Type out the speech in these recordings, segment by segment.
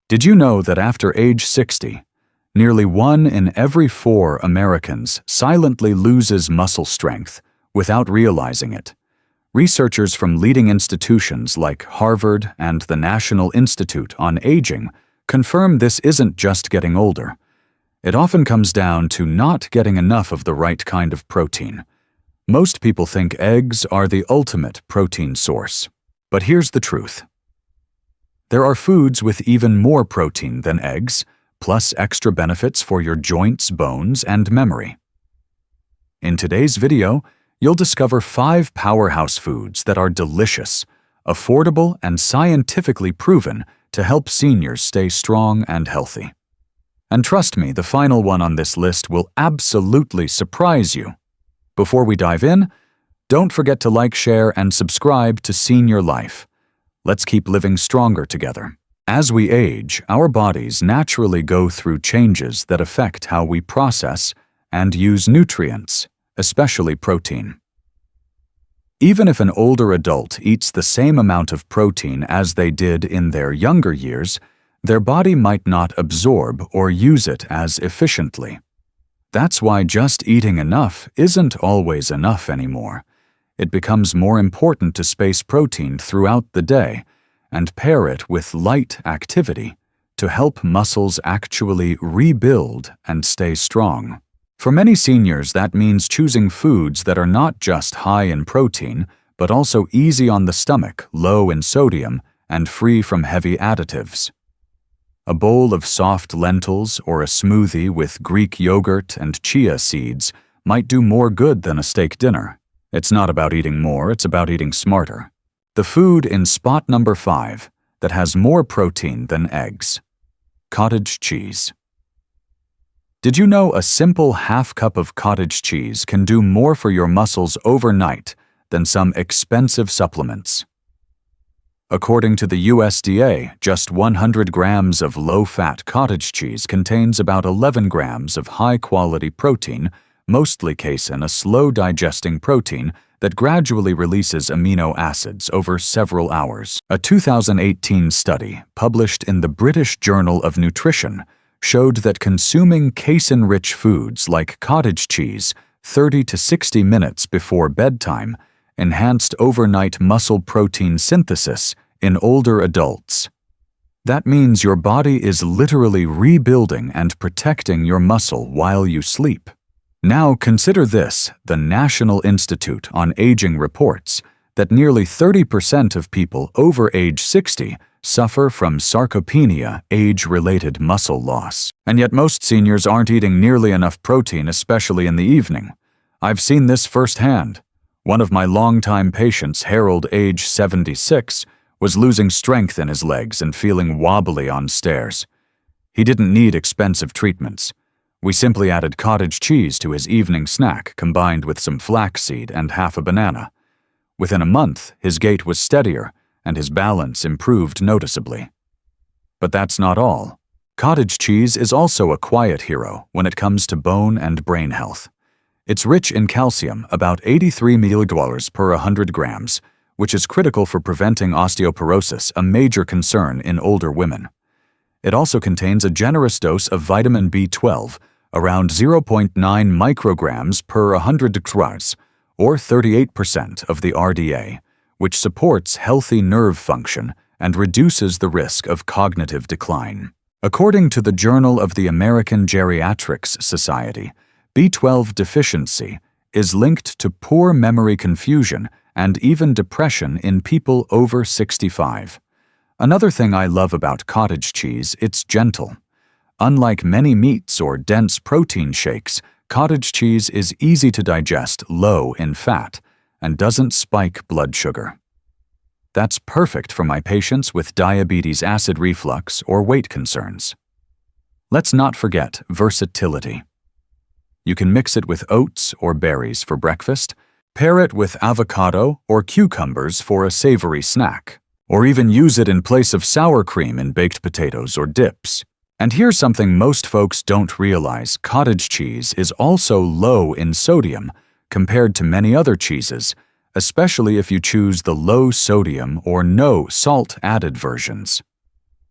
Did you know that after age 60, nearly 1 in every 4 Americans silently loses muscle strength without realizing it? Researchers from leading institutions like Harvard and the National Institute on Aging confirm this isn't just getting older. It often comes down to not getting enough of the right kind of protein. Most people think eggs are the ultimate protein source. But here's the truth. There are foods with even more protein than eggs, plus extra benefits for your joints, bones, and memory. In today's video, you'll discover 5 powerhouse foods that are delicious, affordable, and scientifically proven to help seniors stay strong and healthy. And trust me, the final one on this list will absolutely surprise you. Before we dive in, don't forget to like, share, and subscribe to Senior Life. Let's keep living stronger together. As we age, our bodies naturally go through changes that affect how we process and use nutrients, especially protein. Even if an older adult eats the same amount of protein as they did in their younger years, their body might not absorb or use it as efficiently. That's why just eating enough isn't always enough anymore. It becomes more important to space protein throughout the day and pair it with light activity to help muscles actually rebuild and stay strong. For many seniors, that means choosing foods that are not just high in protein, but also easy on the stomach, low in sodium, and free from heavy additives. A bowl of soft lentils or a smoothie with Greek yogurt and chia seeds might do more good than a steak dinner. It's not about eating more, it's about eating smarter. The food in spot number 5 that has more protein than eggs: cottage cheese. Did you know a simple half cup of cottage cheese can do more for your muscles overnight than some expensive supplements? According to the USDA, just 100 grams of low-fat cottage cheese contains about 11 grams of high-quality protein, mostly casein, a slow-digesting protein that gradually releases amino acids over several hours. A 2018 study published in the British Journal of Nutrition showed that consuming casein-rich foods like cottage cheese 30 to 60 minutes before bedtime enhanced overnight muscle protein synthesis in older adults. That means your body is literally rebuilding and protecting your muscle while you sleep. Now consider this: the National Institute on Aging reports that nearly 30% of people over age 60 suffer from sarcopenia, age-related muscle loss. And yet most seniors aren't eating nearly enough protein, especially in the evening. I've seen this firsthand. One of my longtime patients, Harold, age 76, was losing strength in his legs and feeling wobbly on stairs. He didn't need expensive treatments. We simply added cottage cheese to his evening snack, combined with some flaxseed and half a banana. Within a month, his gait was steadier and his balance improved noticeably. But that's not all. Cottage cheese is also a quiet hero when it comes to bone and brain health. It's rich in calcium, about 83 milligrams per 100 grams, which is critical for preventing osteoporosis, a major concern in older women. It also contains a generous dose of vitamin B12, around 0.9 micrograms per 100 grams, or 38% of the RDA, which supports healthy nerve function and reduces the risk of cognitive decline. According to the Journal of the American Geriatrics Society, B12 deficiency is linked to poor memory, confusion, and even depression in people over 65. Another thing I love about cottage cheese, it's gentle. Unlike many meats or dense protein shakes, cottage cheese is easy to digest, low in fat, and doesn't spike blood sugar. That's perfect for my patients with diabetes, acid reflux, or weight concerns. Let's not forget versatility. You can mix it with oats or berries for breakfast, pair it with avocado or cucumbers for a savory snack, or even use it in place of sour cream in baked potatoes or dips. And here's something most folks don't realize: cottage cheese is also low in sodium compared to many other cheeses, especially if you choose the low sodium or no salt added versions.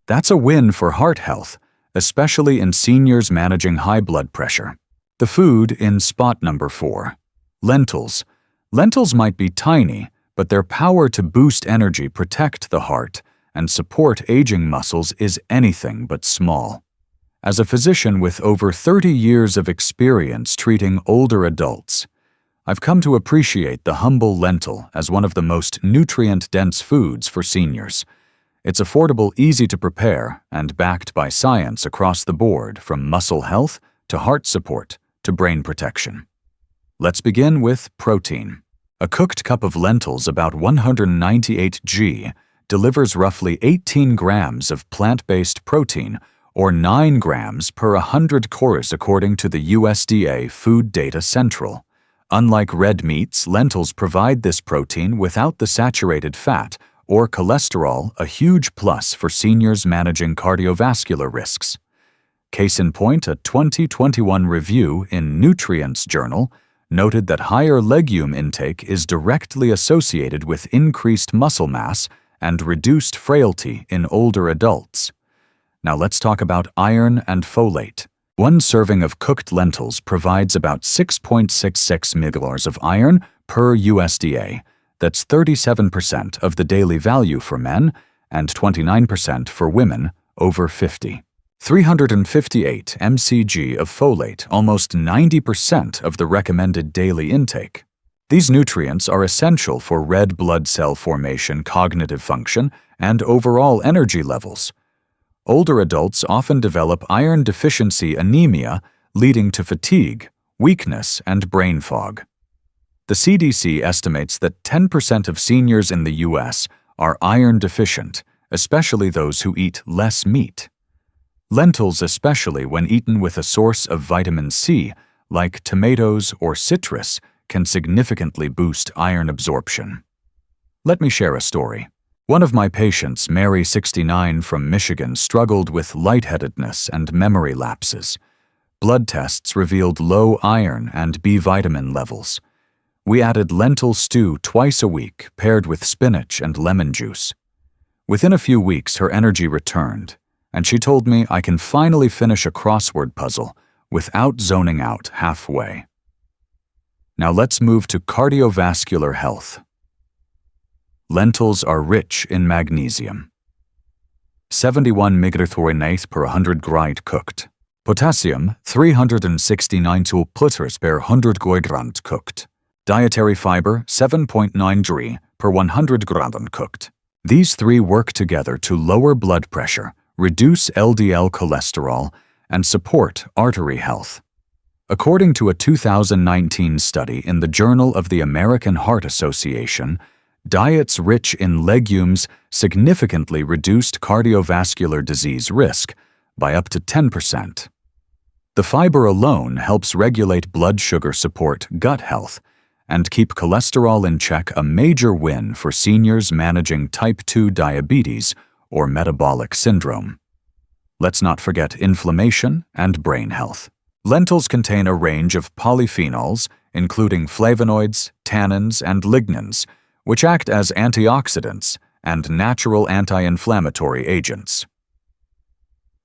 That's a win for heart health, especially in seniors managing high blood pressure. The food in spot number 4. Lentils. Lentils might be tiny, but their power to boost energy, protect the heart, and support aging muscles is anything but small. As a physician with over 30 years of experience treating older adults, I've come to appreciate the humble lentil as one of the most nutrient-dense foods for seniors. It's affordable, easy to prepare, and backed by science across the board, from muscle health to heart support to brain protection. Let's begin with protein. A cooked cup of lentils, about 198 g, delivers roughly 18 grams of plant-based protein, or 9 grams per 100 calories according to the USDA Food Data Central. Unlike red meats, lentils provide this protein without the saturated fat or cholesterol, a huge plus for seniors managing cardiovascular risks. Case in point, a 2021 review in Nutrients Journal noted that higher legume intake is directly associated with increased muscle mass and reduced frailty in older adults. Now let's talk about iron and folate. One serving of cooked lentils provides about 6.66 milliliters of iron per USDA. That's 37% of the daily value for men and 29% for women over 50. 358 mcg of folate, almost 90% of the recommended daily intake. These nutrients are essential for red blood cell formation, cognitive function, and overall energy levels. Older adults often develop iron deficiency anemia, leading to fatigue, weakness, and brain fog. The CDC estimates that 10% of seniors in the U.S. are iron deficient, especially those who eat less meat. Lentils, especially when eaten with a source of vitamin C, like tomatoes or citrus, can significantly boost iron absorption. Let me share a story. One of my patients, Mary, 69, from Michigan, struggled with lightheadedness and memory lapses. Blood tests revealed low iron and B vitamin levels. We added lentil stew twice a week, paired with spinach and lemon juice. Within a few weeks, her energy returned, and she told me I can finally finish a crossword puzzle without zoning out halfway. Now let's move to cardiovascular health. Lentils are rich in magnesium. 71 mg per 100 g cooked. Potassium, 369 2 per 100 g cooked. Dietary fiber, 7.9 g per 100 g cooked. These three work together to lower blood pressure, reduce LDL cholesterol, and support artery health. According to a 2019 study in the Journal of the American Heart Association, diets rich in legumes significantly reduced cardiovascular disease risk by up to 10%. The fiber alone helps regulate blood sugar, support gut health, and keep cholesterol in check, a major win for seniors managing type 2 diabetes or metabolic syndrome. Let's not forget inflammation and brain health. Lentils contain a range of polyphenols, including flavonoids, tannins, and lignans, which act as antioxidants and natural anti-inflammatory agents.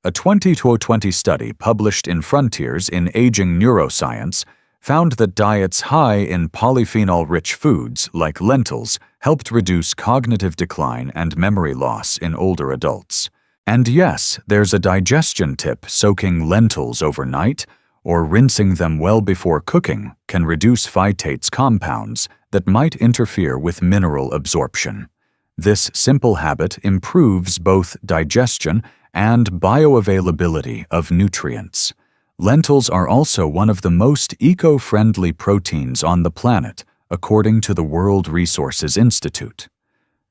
A 2020 study published in Frontiers in Aging Neuroscience found that diets high in polyphenol-rich foods like lentils helped reduce cognitive decline and memory loss in older adults. And yes, there's a digestion tip: soaking lentils overnight or rinsing them well before cooking can reduce phytates compounds that might interfere with mineral absorption. This simple habit improves both digestion and bioavailability of nutrients. Lentils are also one of the most eco-friendly proteins on the planet, according to the World Resources Institute.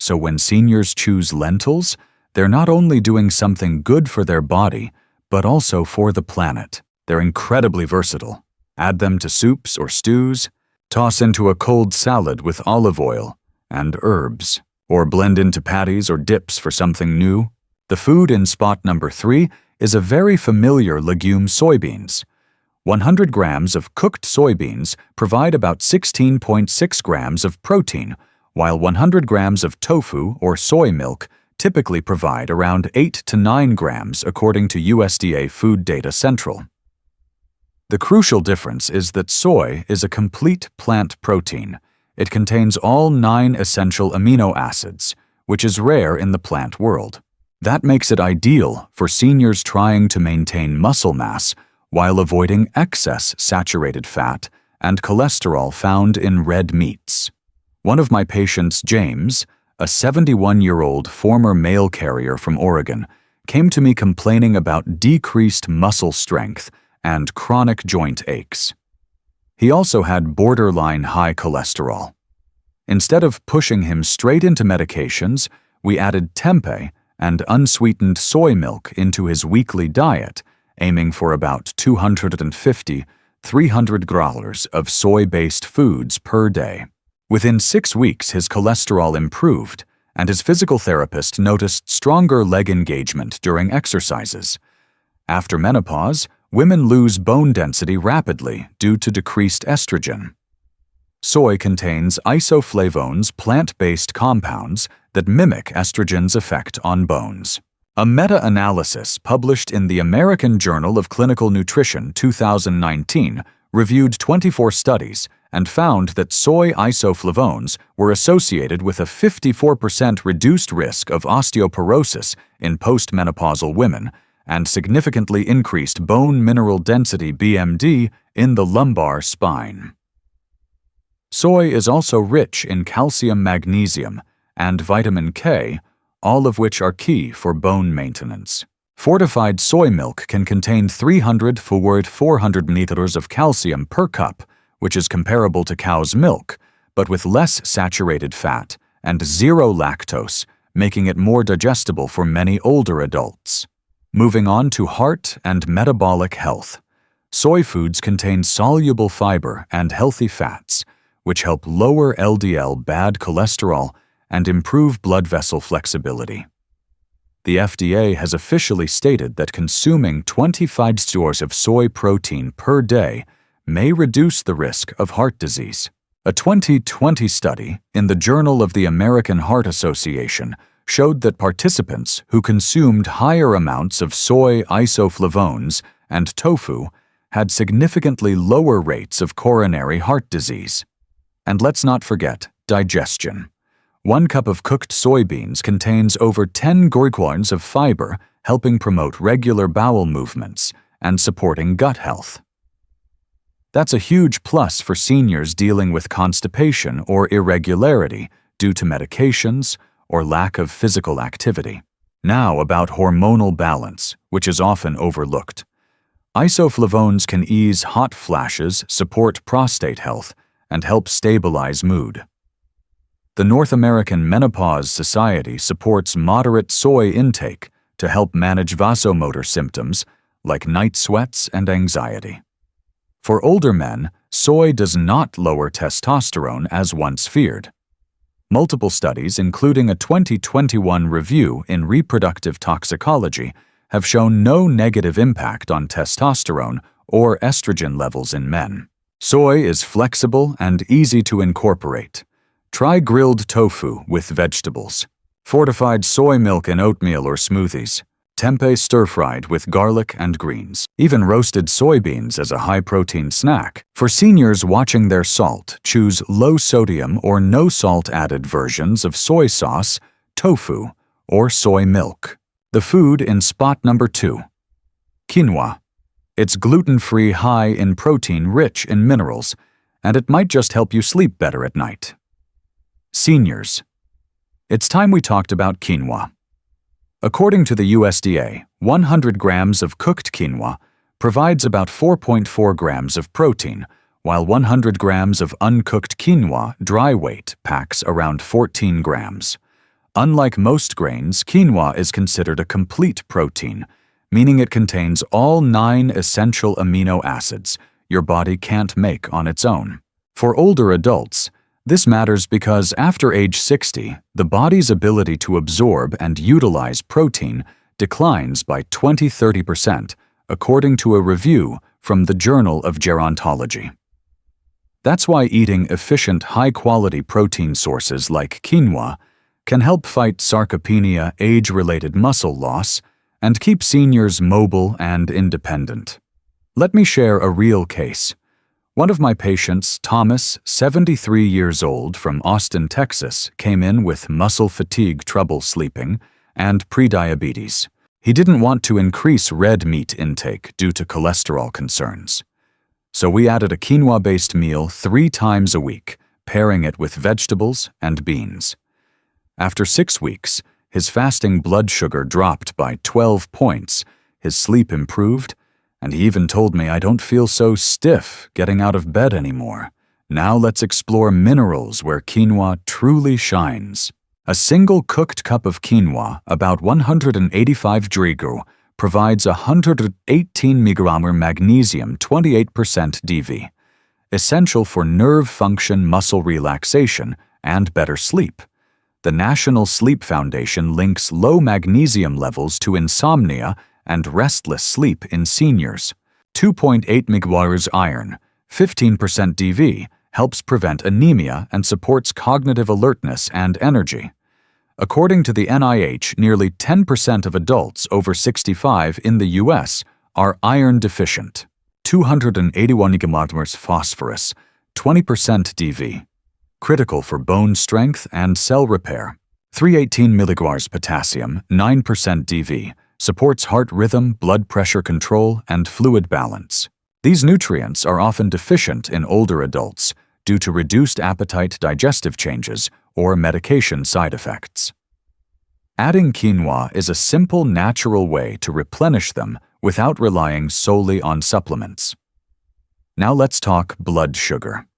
So when seniors choose lentils, they're not only doing something good for their body, but also for the planet. They're incredibly versatile. Add them to soups or stews, toss into a cold salad with olive oil and herbs, or blend into patties or dips for something new. The food in spot number 3 is a very familiar legume: soybeans. 100 grams of cooked soybeans provide about 16.6 grams of protein, while 100 grams of tofu or soy milk typically provide around 8 to 9 grams according to USDA Food Data Central. The crucial difference is that soy is a complete plant protein. It contains all 9 essential amino acids, which is rare in the plant world. That makes it ideal for seniors trying to maintain muscle mass while avoiding excess saturated fat and cholesterol found in red meats. One of my patients, James, a 71-year-old former mail carrier from Oregon, came to me complaining about decreased muscle strength and chronic joint aches. He also had borderline high cholesterol. Instead of pushing him straight into medications, we added tempeh and unsweetened soy milk into his weekly diet, aiming for about 250–300 grams of soy-based foods per day. Within 6 weeks, his cholesterol improved, and his physical therapist noticed stronger leg engagement during exercises. After menopause, women lose bone density rapidly due to decreased estrogen. Soy contains isoflavones, plant-based compounds that mimic estrogen's effect on bones. A meta-analysis published in the American Journal of Clinical Nutrition 2019 reviewed 24 studies and found that soy isoflavones were associated with a 54% reduced risk of osteoporosis in postmenopausal women and significantly increased bone mineral density (BMD) in the lumbar spine. Soy is also rich in calcium, magnesium, and vitamin K, all of which are key for bone maintenance. Fortified soy milk can contain 300 to 400 milliliters of calcium per cup, which is comparable to cow's milk, but with less saturated fat and zero lactose, making it more digestible for many older adults. Moving on to heart and metabolic health. Soy foods contain soluble fiber and healthy fats, which help lower LDL bad cholesterol and improve blood vessel flexibility. The FDA has officially stated that consuming 25 grams of soy protein per day may reduce the risk of heart disease. A 2020 study in the Journal of the American Heart Association showed that participants who consumed higher amounts of soy isoflavones and tofu had significantly lower rates of coronary heart disease. And let's not forget digestion. 1 cup of cooked soybeans contains over 10 grams of fiber, helping promote regular bowel movements and supporting gut health. That's a huge plus for seniors dealing with constipation or irregularity due to medications or lack of physical activity. Now about hormonal balance, which is often overlooked. Isoflavones can ease hot flashes, support prostate health, and help stabilize mood. The North American Menopause Society supports moderate soy intake to help manage vasomotor symptoms like night sweats and anxiety. For older men, soy does not lower testosterone as once feared. Multiple studies, including a 2021 review in Reproductive Toxicology, have shown no negative impact on testosterone or estrogen levels in men. Soy is flexible and easy to incorporate. Try grilled tofu with vegetables, fortified soy milk in oatmeal or smoothies, tempeh stir-fried with garlic and greens, even roasted soybeans as a high-protein snack. For seniors watching their salt, choose low-sodium or no-salt-added versions of soy sauce, tofu, or soy milk. The food in spot number 2. Quinoa. It's gluten-free, high in protein, rich in minerals, and it might just help you sleep better at night. Seniors. It's time we talked about quinoa. According to the USDA, 100 grams of cooked quinoa provides about 4.4 grams of protein, while 100 grams of uncooked quinoa dry weight packs around 14 grams. Unlike most grains, quinoa is considered a complete protein, meaning it contains all 9 essential amino acids your body can't make on its own. For older adults, this matters because after age 60, the body's ability to absorb and utilize protein declines by 20–30%, according to a review from the Journal of Gerontology. That's why eating efficient, high-quality protein sources like quinoa can help fight sarcopenia, age-related muscle loss, and keep seniors mobile and independent. Let me share a real case. One of my patients, Thomas, 73 years old, from Austin, Texas, came in with muscle fatigue, trouble sleeping, and prediabetes. He didn't want to increase red meat intake due to cholesterol concerns. So we added a quinoa-based meal 3 times a week, pairing it with vegetables and beans. After 6 weeks, his fasting blood sugar dropped by 12 points, his sleep improved, and he even told me, "I don't feel so stiff getting out of bed anymore. Now let's explore minerals where quinoa truly shines." A single cooked cup of quinoa, about 185 drigu, provides 118 mg magnesium, 28% DV, essential for nerve function, muscle relaxation, and better sleep. The National Sleep Foundation links low magnesium levels to insomnia and restless sleep in seniors. 2.8 mg iron, 15% DV, helps prevent anemia and supports cognitive alertness and energy. According to the NIH, nearly 10% of adults over 65 in the U.S. are iron deficient. 281 mg phosphorus, 20% DV, critical for bone strength and cell repair. 318 mg potassium, 9% DV, supports heart rhythm, blood pressure control, and fluid balance. These nutrients are often deficient in older adults due to reduced appetite, digestive changes, or medication side effects. Adding quinoa is a simple, natural way to replenish them without relying solely on supplements. Now let's talk blood sugar.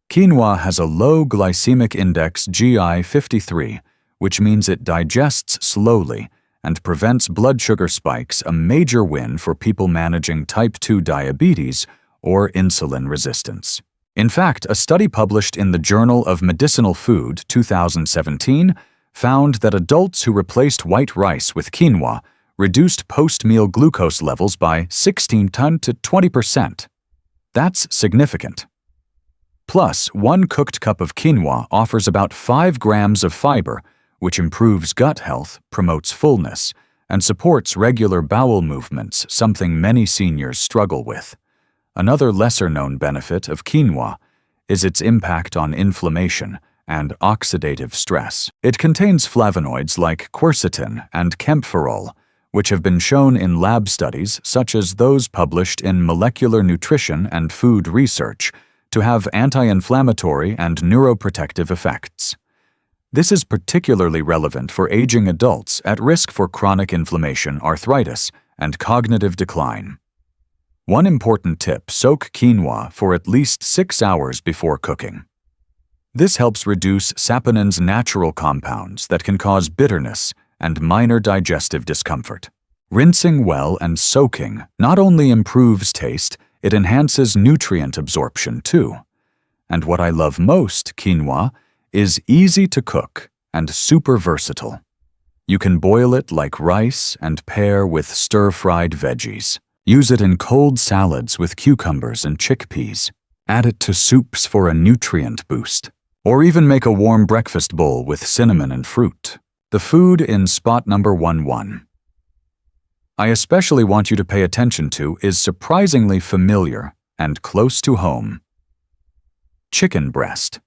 Quinoa has a low glycemic index, GI 53, which means it digests slowly and prevents blood sugar spikes, a major win for people managing type 2 diabetes or insulin resistance. In fact, a study published in the Journal of Medicinal Food 2017 found that adults who replaced white rice with quinoa reduced post-meal glucose levels by 16 to 20%. That's significant. Plus, 1 cooked cup of quinoa offers about 5 grams of fiber, which improves gut health, promotes fullness, and supports regular bowel movements, something many seniors struggle with. Another lesser-known benefit of quinoa is its impact on inflammation and oxidative stress. It contains flavonoids like quercetin and kaempferol, which have been shown in lab studies such as those published in Molecular Nutrition and Food Research to have anti-inflammatory and neuroprotective effects. This is particularly relevant for aging adults at risk for chronic inflammation, arthritis, and cognitive decline. One important tip: soak quinoa for at least 6 hours before cooking. This helps reduce saponin's natural compounds that can cause bitterness and minor digestive discomfort. Rinsing well and soaking not only improves taste, it enhances nutrient absorption too. And what I love most, quinoa is easy to cook and super versatile. You can boil it like rice and pair with stir-fried veggies. Use it in cold salads with cucumbers and chickpeas. Add it to soups for a nutrient boost. Or even make a warm breakfast bowl with cinnamon and fruit. The food in spot number 11. I especially want you to pay attention to is surprisingly familiar and close to home. Chicken breast.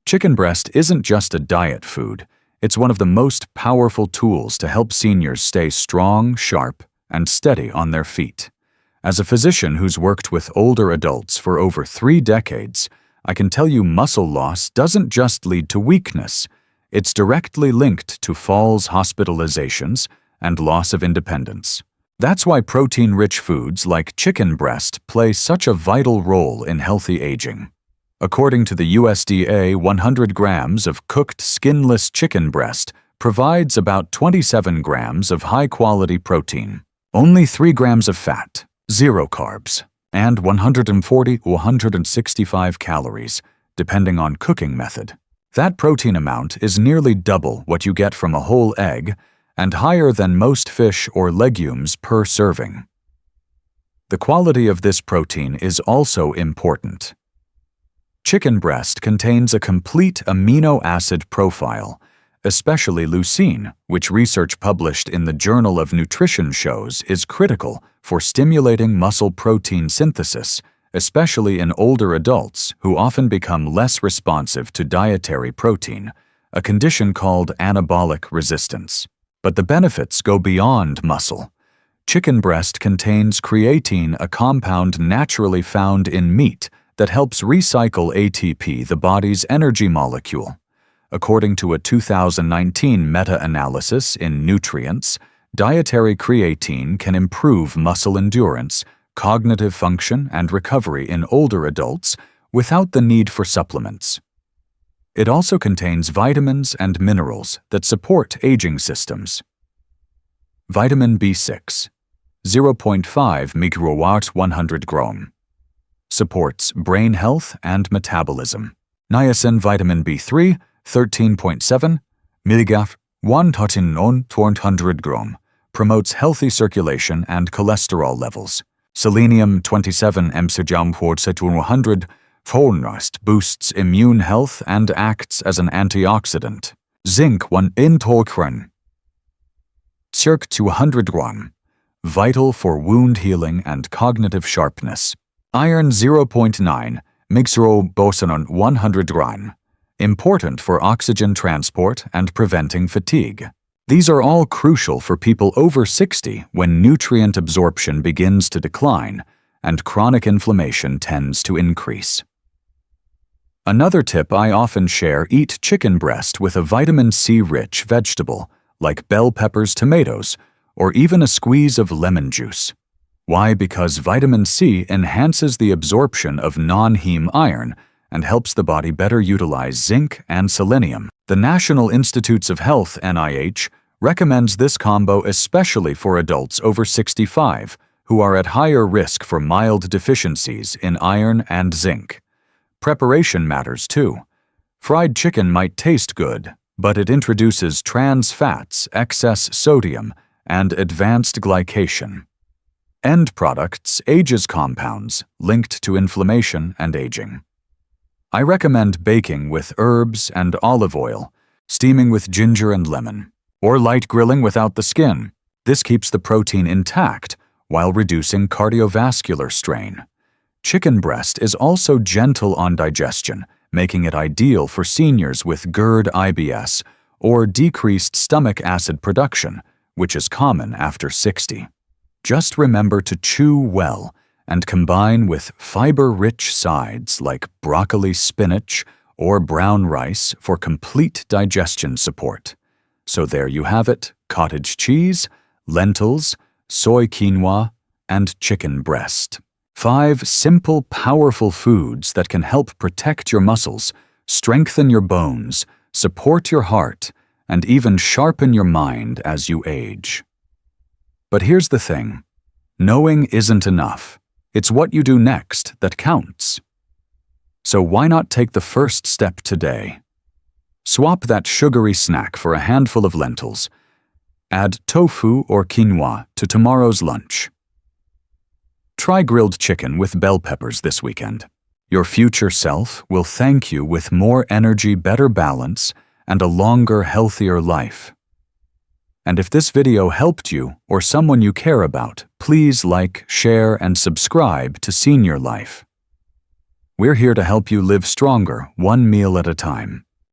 Chicken breast isn't just a diet food, it's one of the most powerful tools to help seniors stay strong, sharp, and steady on their feet. As a physician who's worked with older adults for over 3 decades, I can tell you muscle loss doesn't just lead to weakness, it's directly linked to falls, hospitalizations, and loss of independence. That's why protein-rich foods like chicken breast play such a vital role in healthy aging. According to the USDA, 100 grams of cooked skinless chicken breast provides about 27 grams of high-quality protein, only 3 grams of fat, 0 carbs, and 140 to 165 calories, depending on cooking method. That protein amount is nearly double what you get from a whole egg and higher than most fish or legumes per serving. The quality of this protein is also important. Chicken breast contains a complete amino acid profile, especially leucine, which research published in the Journal of Nutrition shows is critical for stimulating muscle protein synthesis, especially in older adults who often become less responsive to dietary protein, a condition called anabolic resistance. But the benefits go beyond muscle. Chicken breast contains creatine, a compound naturally found in meat that helps recycle ATP, the body's energy molecule. According to a 2019 meta-analysis in Nutrients, dietary creatine can improve muscle endurance, cognitive function, and recovery in older adults without the need for supplements. It also contains vitamins and minerals that support aging systems. Vitamin B6, 0.5 microwatt 100 gram. Supports brain health and metabolism. Niacin vitamin B3, 13.7 mg 100 gram. Promotes healthy circulation and cholesterol levels. Selenium 27 mg 100 Folnrast boosts immune health and acts as an antioxidant. Zinc 1 in Tolkren. Circ 200 gram. Vital for wound healing and cognitive sharpness. Iron 0.9 mg boson 100 gram. Important for oxygen transport and preventing fatigue. These are all crucial for people over 60 when nutrient absorption begins to decline and chronic inflammation tends to increase. Another tip I often share: eat chicken breast with a vitamin C-rich vegetable like bell peppers, tomatoes, or even a squeeze of lemon juice. Why? Because vitamin C enhances the absorption of non-heme iron and helps the body better utilize zinc and selenium. The National Institutes of Health (NIH) recommends this combo especially for adults over 65 who are at higher risk for mild deficiencies in iron and zinc. Preparation matters too. Fried chicken might taste good, but it introduces trans fats, excess sodium, and advanced glycation. End products ages compounds linked to inflammation and aging. I recommend baking with herbs and olive oil, steaming with ginger and lemon, or light grilling without the skin. This keeps the protein intact while reducing cardiovascular strain. Chicken breast is also gentle on digestion, making it ideal for seniors with GERD, IBS, or decreased stomach acid production, which is common after 60. Just remember to chew well and combine with fiber-rich sides like broccoli, spinach, or brown rice for complete digestion support. So there you have it: cottage cheese, lentils, soy quinoa, and chicken breast. 5 simple, powerful foods that can help protect your muscles, strengthen your bones, support your heart, and even sharpen your mind as you age. But here's the thing: knowing isn't enough. It's what you do next that counts. So why not take the first step today? Swap that sugary snack for a handful of lentils. Add tofu or quinoa to tomorrow's lunch. Try grilled chicken with bell peppers this weekend. Your future self will thank you with more energy, better balance, and a longer, healthier life. And if this video helped you or someone you care about, please like, share, and subscribe to Senior Life. We're here to help you live stronger, one meal at a time.